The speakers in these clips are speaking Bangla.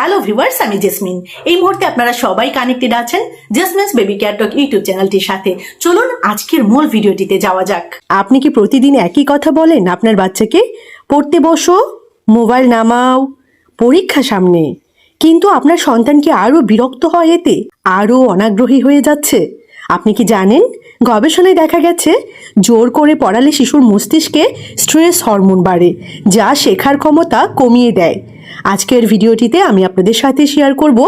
হ্যালো ভিউয়ার্স, আমি জেসমিন। এই মুহূর্তে আপনারা সবাই কানেক্টেড আছেন জেসমিনস বেবি কেয়ার টক ইউটিউব চ্যানেলটির সাথে। চলুন আজকের মূল ভিডিওটিতে যাওয়া যাক। আপনি কি প্রতিদিন একই কথা বলেন আপনার বাচ্চাকে? পড়তে বসো, মোবাইল নামাও, পরীক্ষা সামনে, কিন্তু আপনার সন্তান কি আরও বিরক্ত হয়, এতে আরও অনাগ্রহী হয়ে যাচ্ছে? আপনি কি জানেন, গবেষণায় দেখা গেছে জোর করে পড়ালে শিশুর মস্তিষ্কে স্ট্রেস হরমোন বাড়ে, যা শেখার ক্ষমতা কমিয়ে দেয়। আজকের ভিডিওটিতে আমি আপনাদের সাথে শেয়ার করব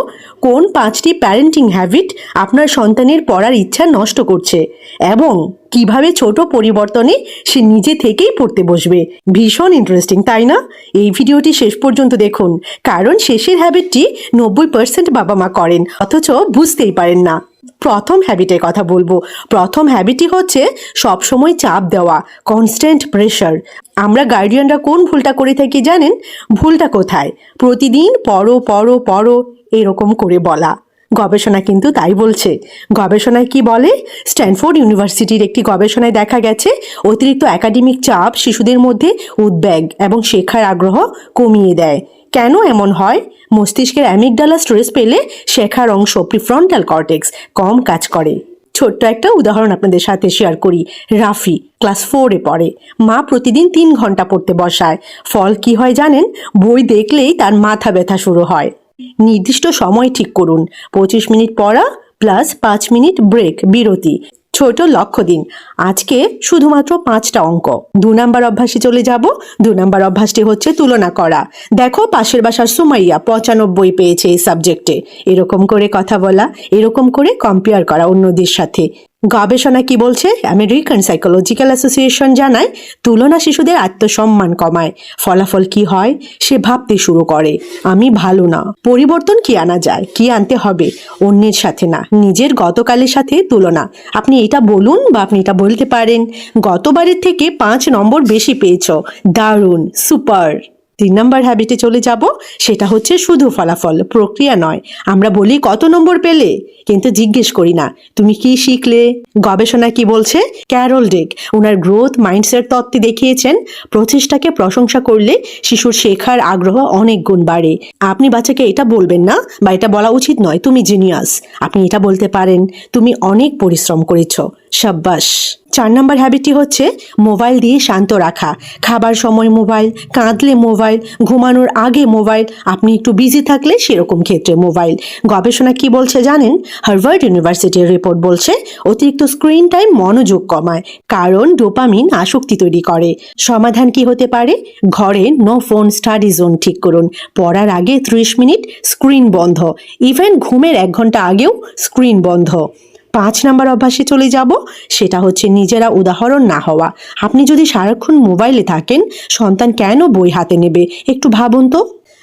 কোন 5টি প্যারেন্টিং হ্যাবিট আপনার সন্তানের পড়ার ইচ্ছা নষ্ট করছে এবং কিভাবে ছোট পরিবর্তনে সে নিজে থেকেই পড়তে বসবে। ভীষণ ইন্টারেস্টিং, তাই না? এই ভিডিওটি শেষ পর্যন্ত দেখুন, কারণ শেষের হ্যাবিটটি 90% বাবা মা করেন অথচ বুঝতেই পারেন না। প্রথম হ্যাবিটের কথা বলবো। প্রথম হ্যাবিটই হচ্ছে সবসময় চাপ দেওয়া, কনস্ট্যান্ট প্রেশার। আমরা গার্ডিয়ানরা কোন ভুলটা করে থাকি জানেন? ভুলটা কোথায়? প্রতিদিন পড়ো পড়ো পড়ো এরকম করে বলা। গবেষণা কিন্তু তাই বলছে। গবেষণায় কি বলে? স্ট্যানফোর্ড ইউনিভার্সিটির একটি গবেষণায় দেখা গেছে অতিরিক্ত একাডেমিক চাপ শিশুদের মধ্যে উদ্বেগ এবং শেখার আগ্রহ কমিয়ে দেয়। কেন এমন হয়? মস্তিষ্কের অ্যামিগডালা স্ট্রেস পেলে শেখার অংশ প্রিফ্রন্টাল কর্টেক্স কম কাজ করে। ছোট্ট একটা উদাহরণ আপনাদের সাথে শেয়ার করি। রাফি ক্লাস 4-এ পড়ে। মা প্রতিদিন 3 ঘন্টা পড়তে বসায়। ফল কি হয় জানেন? বই দেখলেই তার মাথা ব্যথা শুরু হয়। নির্দিষ্ট সময় ঠিক করুন, 25 মিনিট পড়া প্লাস 5 মিনিট ব্রেক, বিরতি। ছোট লক্ষ্য দিন, আজকে শুধুমাত্র 5টা অঙ্ক। 2 নাম্বার অভ্যাসে চলে যাব। 2 নাম্বার অভ্যাসটি হচ্ছে তুলনা করা। দেখো, পাশের বাসার সুমাইয়া 95 পেয়েছে এই সাবজেক্টে। এরকম করে কথা বলা, এরকম করে কম্পেয়ার করা অন্যদের সাথে। গবেষণা কি বলছে? আমেরিকান সাইকোলজিক্যাল অ্যাসোসিয়েশন জানায় তুলনা শিশুদের আত্মসম্মান কমায়। ফলাফল কি হয়? সে ভাবতে শুরু করে, আমি ভালো না। পরিবর্তন কি আনা যায়? কি আনতে হবে? অন্যের সাথে না, নিজের গতকালের সাথে তুলনা। আপনি এটা বলুন বা আপনি এটা বলতে পারেন, গতবারের থেকে 5 নম্বর বেশি পেয়েছো, দারুণ, সুপার। 3 নাম্বার হ্যাবিটে চলে যাব। সেটা হচ্ছে শুধু ফলাফল, প্রক্রিয়া নয়। আমরা বলি কত নম্বর পেলে, কিন্তু জিজ্ঞেস করি না তুমি কি শিখলে। গবেষণা কি বলছে? ক্যারল ডেক ওনার গ্রোথ মাইন্ডসেট তত্ত্বে দেখিয়েছেন প্রচেষ্টাকে প্রশংসা করলে শিশুর শেখার আগ্রহ অনেক গুণ বাড়ে। আপনি বাচ্চাকে এটা বলবেন না বা এটা বলা উচিত নয় তুমি জিনিয়াস। আপনি এটা বলতে পারেন, তুমি অনেক পরিশ্রম করেছো, সাব্বাস। 4 নাম্বার হ্যাবিটটি হচ্ছে মোবাইল দিয়ে শান্ত রাখা। খাবার সময় মোবাইল, কাঁদলে মোবাইল, ঘুমানোর আগে মোবাইল, আপনি একটু বিজি থাকলে সেরকম ক্ষেত্রে মোবাইল। গবেষণা কি বলছে জানেন? হার্ভার্ড ইউনিভার্সিটির রিপোর্ট বলছে অতিরিক্ত স্ক্রিন টাইম মনোযোগ কমায়, কারণ ডোপামিন আসক্তি তৈরি করে। সমাধান কি হতে পারে? ঘরে নো ফোন স্টাডি জোন ঠিক করুন। পড়ার আগে 30 মিনিট স্ক্রিন বন্ধ, ইভেন ঘুমের 1 ঘন্টা আগেও স্ক্রিন বন্ধ। 5 নাম্বার অভ্যাসে চলে যাব। সেটা হচ্ছে নিজেরা উদাহরণ না হওয়া। আপনি যদি সারাক্ষণ মোবাইলে থাকেন, সন্তান কেন বই হাতে নেবে? একটু ভাবুন তো।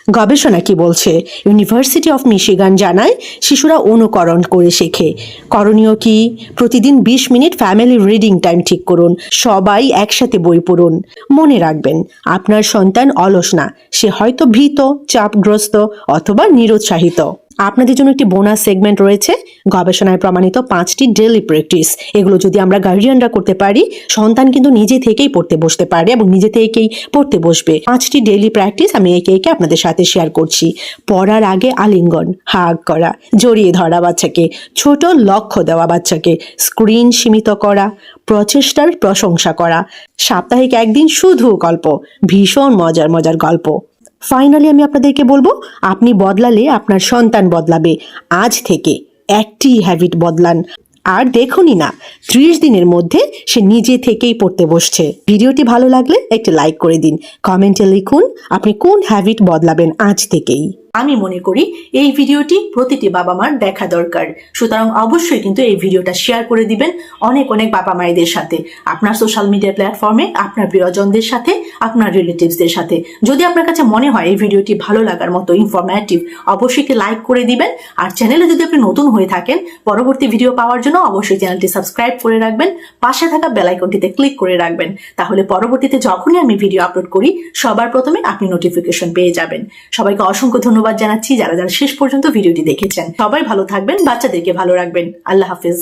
গবেষণা কি বলছে? ইউনিভার্সিটি অফ মিশিগান জানায় শিশুরা অনুকরণ করে শেখে। করণীয় কি? প্রতিদিন 20 মিনিট ফ্যামিলি রিডিং টাইম ঠিক করুন। সবাই একসাথে বই পড়ুন। মনে রাখবেন, আপনার সন্তান অলস না, সে হয়তো ভীত, চাপগ্রস্ত অথবা নিরুৎসাহিত। আপনাদের জন্য একটি বোনাস সেগমেন্ট রয়েছে। গবেষণায় প্রমাণিত 5টি ডেইলি প্র্যাকটিস। এগুলো যদি আমরা গার্ডিয়ানরা করতে পারি, সন্তান কিন্তু নিজে থেকেই পড়তে বসতে পারে এবং নিজে থেকেই পড়তে বসবে। 5টি ডেইলি প্র্যাকটিস আমি একে একে আপনাদের সাথে শেয়ার করছি। পড়ার আগে আলিঙ্গন, হাগ করা, জড়িয়ে ধরা বাচ্চাকে, ছোট লক্ষ্য দেওয়া বাচ্চাকে, স্ক্রিন সীমিত করা, প্রচেষ্টার প্রশংসা করা, সাপ্তাহিক 1 দিন শুধু গল্প, ভীষণ মজার মজার গল্প। ফাইনালি আমি আপনাদেরকে বলবো, আপনি বদলালে আপনার সন্তান বদলাবে। আজ থেকে একটি হ্যাবিট বদলান, আর দেখুনই না 30 দিনের মধ্যে সে নিজে থেকেই পড়তে বসছে। ভিডিওটি ভালো লাগলে একটি লাইক করে দিন। কমেন্টে লিখুন আপনি কোন হ্যাবিট বদলাবেন আজ থেকেই। আমি মনে করি এই ভিডিওটি প্রতিটি বাবা মার দেখা দরকার। সুতরাং অবশ্যই কিন্তু এই ভিডিওটা শেয়ার করে দিবেন অনেক অনেক বাবা মায়েদের সাথে, আপনার সোশ্যাল মিডিয়া প্ল্যাটফর্মে, আপনার প্রিয়জনদের সাথে, আপনার রিলেটিভসদের সাথে। যদি আপনার কাছে মনে হয় এই ভিডিওটি ভালো লাগার মতো ইনফরমেটিভ, অবশ্যই একটি লাইক করে দিবেন। আর চ্যানেলে যদি আপনি নতুন হয়ে থাকেন, পরবর্তী ভিডিও পাওয়ার জন্য অবশ্যই চ্যানেলটি সাবস্ক্রাইব করে রাখবেন, পাশে থাকা বেল আইকনটিতে ক্লিক করে রাখবেন। তাহলে পরবর্তীতে যখনই আমি ভিডিও আপলোড করি, সবার প্রথমে আপনি নোটিফিকেশন পেয়ে যাবেন। সবাইকে অসংখ্য ধন্যবাদ জানাচ্ছি যারা যারা শেষ পর্যন্ত ভিডিওটি দেখেছেন। সবাই ভালো থাকবেন, বাচ্চাদেরকে ভালো রাখবেন। আল্লাহ হাফেজ।